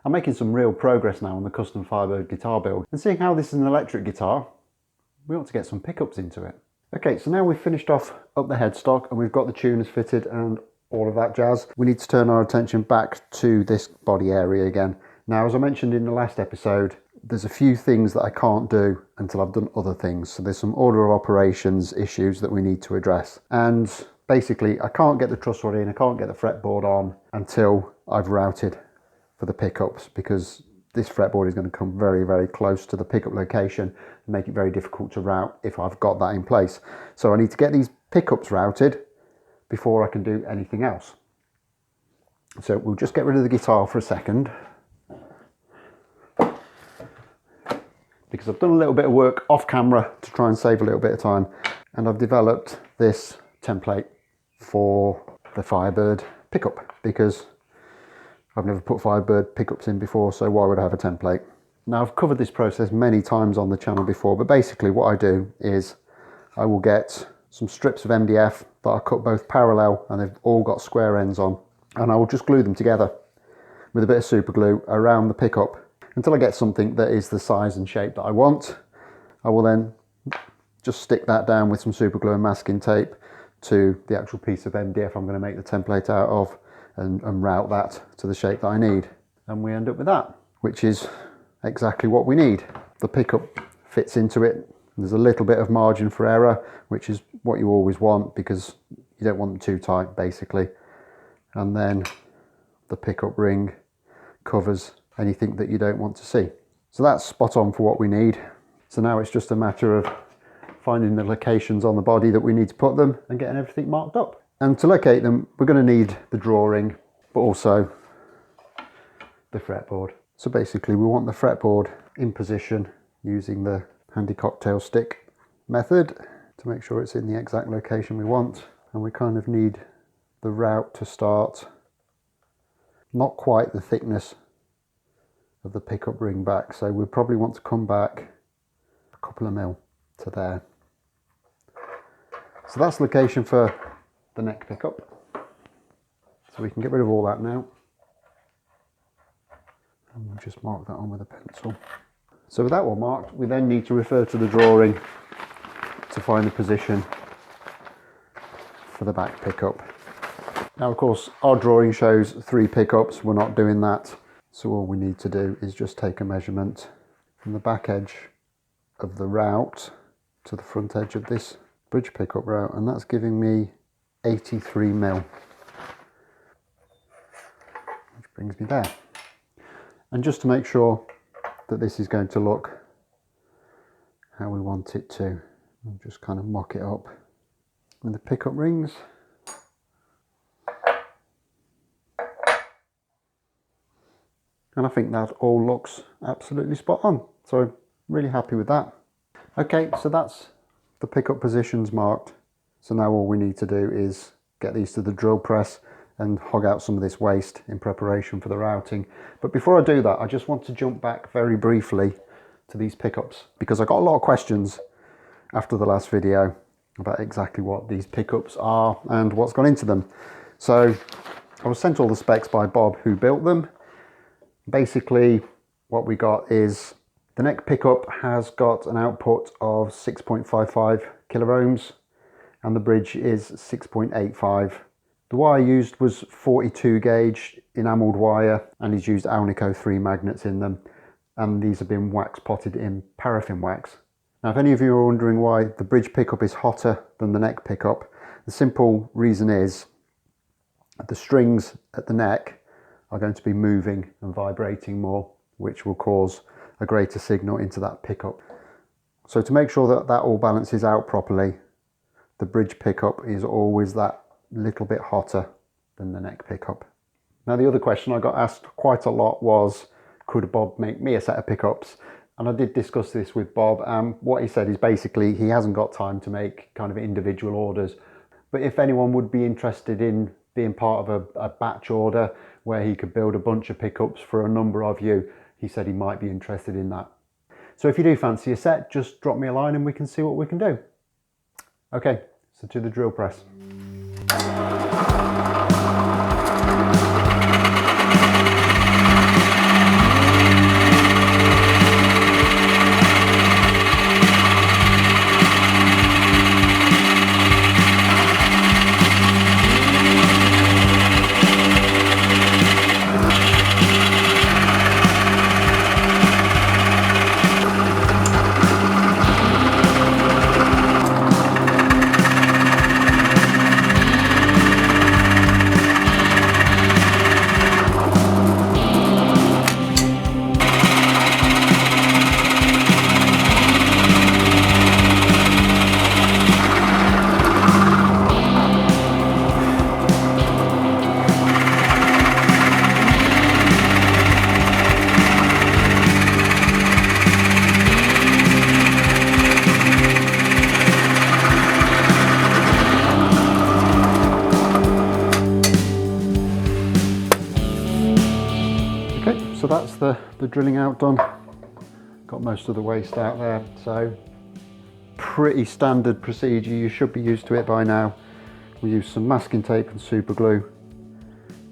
I'm making some real progress now on the custom Firebird guitar build, and seeing how this is an electric guitar, we ought to get some pickups into it. Okay, so now we've finished off up the headstock and we've got the tuners fitted and all of that jazz. We need to turn our attention back to this body area again. Now, as I mentioned in the last episode, there's a few things that I can't do until I've done other things. So there's some order of operations issues that we need to address. And basically, I can't get the truss rod in, I can't get the fretboard on until I've routed for the pickups, because this fretboard is going to come very, very close to the pickup location and make it very difficult to route if I've got that in place. So I need to get these pickups routed before I can do anything else. So we'll just get rid of the guitar for a second, because I've done a little bit of work off camera to try and save a little bit of time, and I've developed this template for the Firebird pickup because I've never put Firebird pickups in before, so why would I have a template? Now, I've covered this process many times on the channel before, but basically what I do is I will get some strips of MDF that I cut both parallel and they've all got square ends on, and I will just glue them together with a bit of super glue around the pickup until I get something that is the size and shape that I want. I will then just stick that down with some super glue and masking tape to the actual piece of MDF I'm going to make the template out of, and route that to the shape that I need. And we end up with that, which is exactly what we need. The pickup fits into it. There's a little bit of margin for error, which is what you always want because you don't want them too tight, basically. And then the pickup ring covers anything that you don't want to see. So that's spot on for what we need. So now it's just a matter of finding the locations on the body that we need to put them and getting everything marked up. And to locate them, we're going to need the drawing, but also the fretboard. So basically we want the fretboard in position using the handy cocktail stick method to make sure it's in the exact location we want. And we kind of need the route to start not quite the thickness of the pickup ring back. So we probably want to come back a couple of mil to there. So that's the location for the neck pickup. So we can get rid of all that now. And we'll just mark that on with a pencil. So with that one marked, we then need to refer to the drawing to find the position for the back pickup. Now, of course, our drawing shows 3 pickups. We're not doing that. So all we need to do is just take a measurement from the back edge of the route to the front edge of this bridge pickup route, and that's giving me 83 mil, which brings me there. And just to make sure that this is going to look how we want it to, I'll just kind of mock it up with the pickup rings. And I think that all looks absolutely spot on. So really happy with that. Okay, so that's the pickup positions marked. So now all we need to do is get these to the drill press and hog out some of this waste in preparation for the routing. But before I do that, I just want to jump back very briefly to these pickups, because I got a lot of questions after the last video about exactly what these pickups are and what's gone into them. So I was sent all the specs by Bob, who built them. Basically, what we got is the neck pickup has got an output of 6.55 kiloohms and the bridge is 6.85. The wire used was 42 gauge enamelled wire, and he's used Alnico 3 magnets in them, and these have been wax potted in paraffin wax. Now, if any of you are wondering why the bridge pickup is hotter than the neck pickup, the simple reason is the strings at the neck are going to be moving and vibrating more, which will cause a greater signal into that pickup. So to make sure that that all balances out properly, the bridge pickup is always that little bit hotter than the neck pickup. Now, the other question I got asked quite a lot was, could Bob make me a set of pickups? And I did discuss this with Bob, and what he said is basically he hasn't got time to make kind of individual orders. But if anyone would be interested in being part of a batch order where he could build a bunch of pickups for a number of you, he said he might be interested in that. So if you do fancy a set, just drop me a line and we can see what we can do. Okay, so to the drill press. so that's the drilling out done. Got most of the waste out there, so pretty standard procedure. You should be used to it by now. We use some masking tape and super glue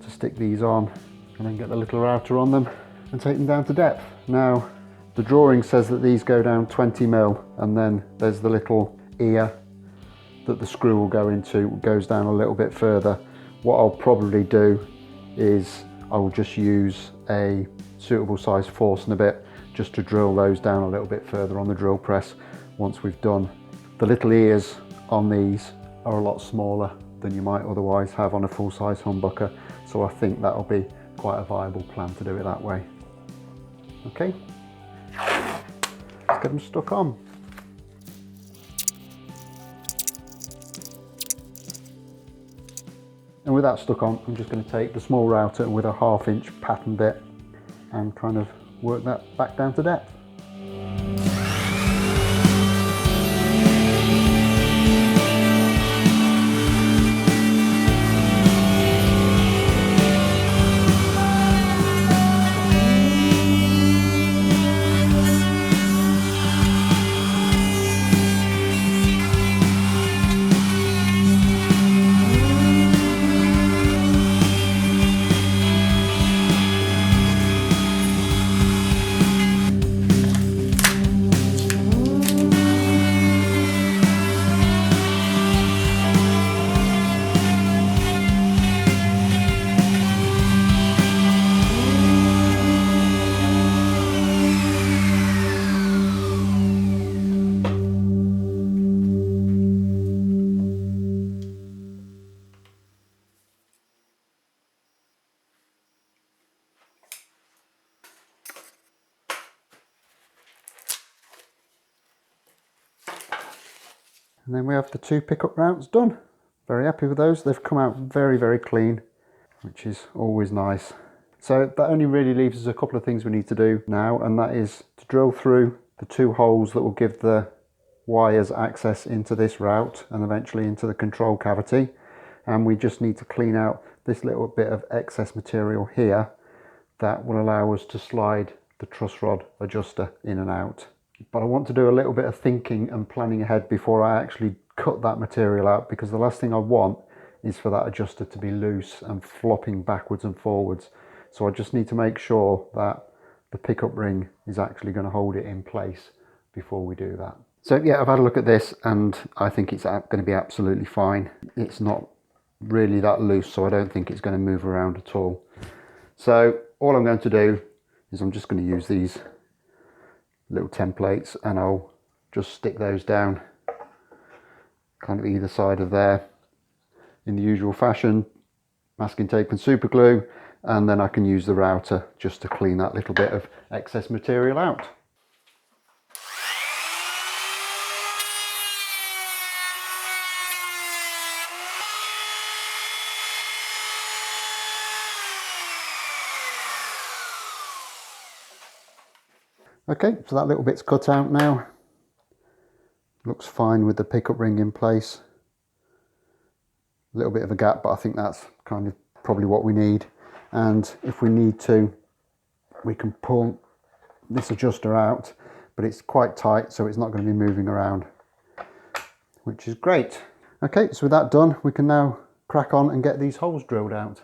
to stick these on, and then get the little router on them and take them down to depth. Now, the drawing says that these go down 20 mil, and then there's the little ear that the screw will go into, goes down a little bit further. What I'll probably do is I'll just use a suitable size Forstner bit just to drill those down a little bit further on the drill press once we've done. The little ears on these are a lot smaller than you might otherwise have on a full-size humbucker, so I think that'll be quite a viable plan to do it that way. Okay, let's get them stuck on. And with that stuck on, I'm just going to take the small router and with a 1/2 inch pattern bit and kind of work that back down to depth. And then we have the 2 pickup routes done. Very happy with those. They've come out very, very clean, which is always nice. So that only really leaves us a couple of things we need to do now, and that is to drill through the 2 holes that will give the wires access into this route and eventually into the control cavity. And we just need to clean out this little bit of excess material here that will allow us to slide the truss rod adjuster in and out. But I want to do a little bit of thinking and planning ahead before I actually cut that material out, because the last thing I want is for that adjuster to be loose and flopping backwards and forwards. So I just need to make sure that the pickup ring is actually going to hold it in place before we do that. So yeah, I've had a look at this and I think it's going to be absolutely fine. It's not really that loose, so I don't think it's going to move around at all. So all I'm going to do is I'm just going to use these little templates and I'll just stick those down kind of either side of there in the usual fashion, masking tape and super glue, and then I can use the router just to clean that little bit of excess material out. Okay, so that little bit's cut out now. Looks fine with the pickup ring in place. A little bit of a gap, but I think that's kind of probably what we need. And if we need to, we can pull this adjuster out, but it's quite tight, so it's not going to be moving around, which is great. Okay, so with that done, we can now crack on and get these holes drilled out.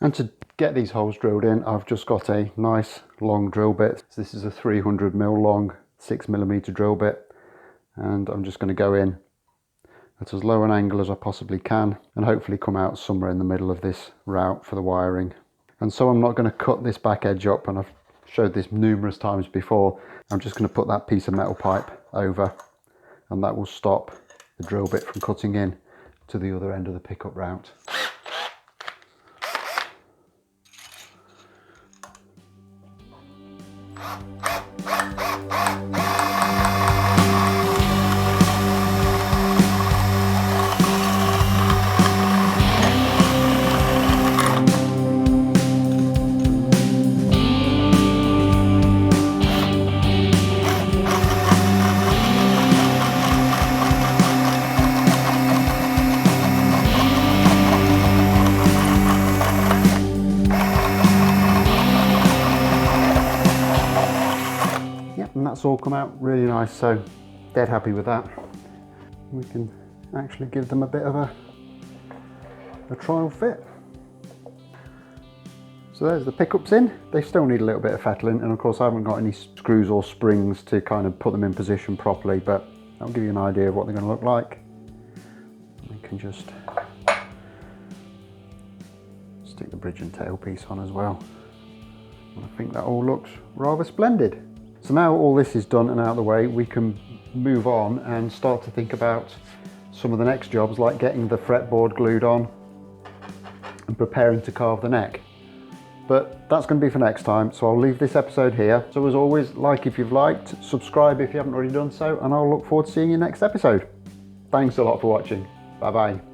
And to get these holes drilled in, I've just got a nice long drill bit. So this is a 300mm long 6mm drill bit, and I'm just going to go in at as low an angle as I possibly can and hopefully come out somewhere in the middle of this route for the wiring. And so I'm not going to cut this back edge up, and I've showed this numerous times before. I'm just going to put that piece of metal pipe over, and that will stop the drill bit from cutting in to the other end of the pickup route. and that's all come out really nice, so dead happy with that. We can actually give them a bit of a trial fit. So there's the pickups in. They still need a little bit of fettling, and of course I haven't got any screws or springs to kind of put them in position properly, but that'll give you an idea of what they're going to look like. We can just stick the bridge and tail piece on as well. And I think that all looks rather splendid. So now all this is done and out of the way, we can move on and start to think about some of the next jobs, like getting the fretboard glued on and preparing to carve the neck. But that's going to be for next time, so I'll leave this episode here. So as always, like if you've liked, subscribe if you haven't already done so, and I'll look forward to seeing you next episode. Thanks a lot for watching. Bye bye.